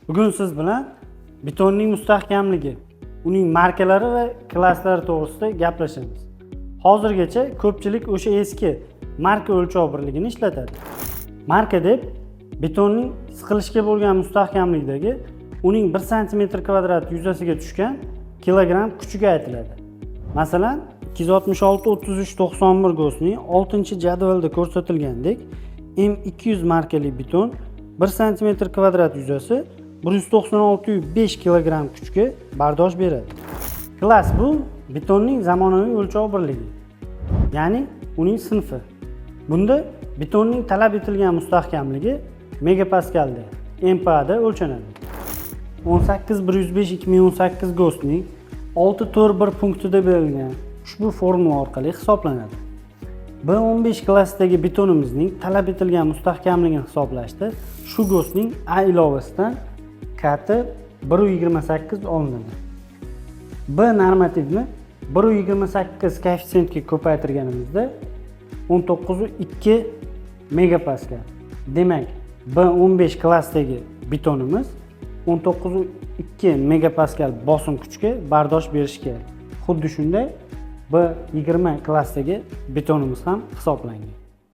Bugun siz bilan betonning mustahkamligi, uning markalari va klasslari to'g'risida gaplashamiz. Hozirgacha ko'pchilik o'sha eski marka o'lchov birligini ishlatadi. Marka deb betonning siqilishga bo'lgan mustahkamlikdagi uning 1 cm² yuzasiga tushgan kilogramm kuchiga aytiladi. Masalan, 266-33-91 GOS'ning 6-jadvalda ko'rsatilgandek M200 markali beton 1 cm² yuzasi 196,5 kg kuchga bardosh beradi. Klass bu betonning zamonaviy o'lchov birligi, ya'ni uning sinfi. Bunda betonning talab etilgan mustahkamligi megapaskalda, MPa da o'lchanadi. 18105-2018 GOS'ning 6.4.1 punktida berilgan ushbu formula orqali hisoblanadi. B15 klassidagi betonimizning talab etilgan mustahkamligini hisoblashda shu GOS'ning A ilovasidan K'ti 1.28 olinadi. B normativni 1.28 koeffitsiyentga ko'paytirganimizda 19.2 megapaskal. Demak, B15 klassidagi betonimiz 19.2 megapaskal bosim kuchga bardosh berishi kerak. Xuddi shunday B20 klassidagi betonimiz ham hisoblangan.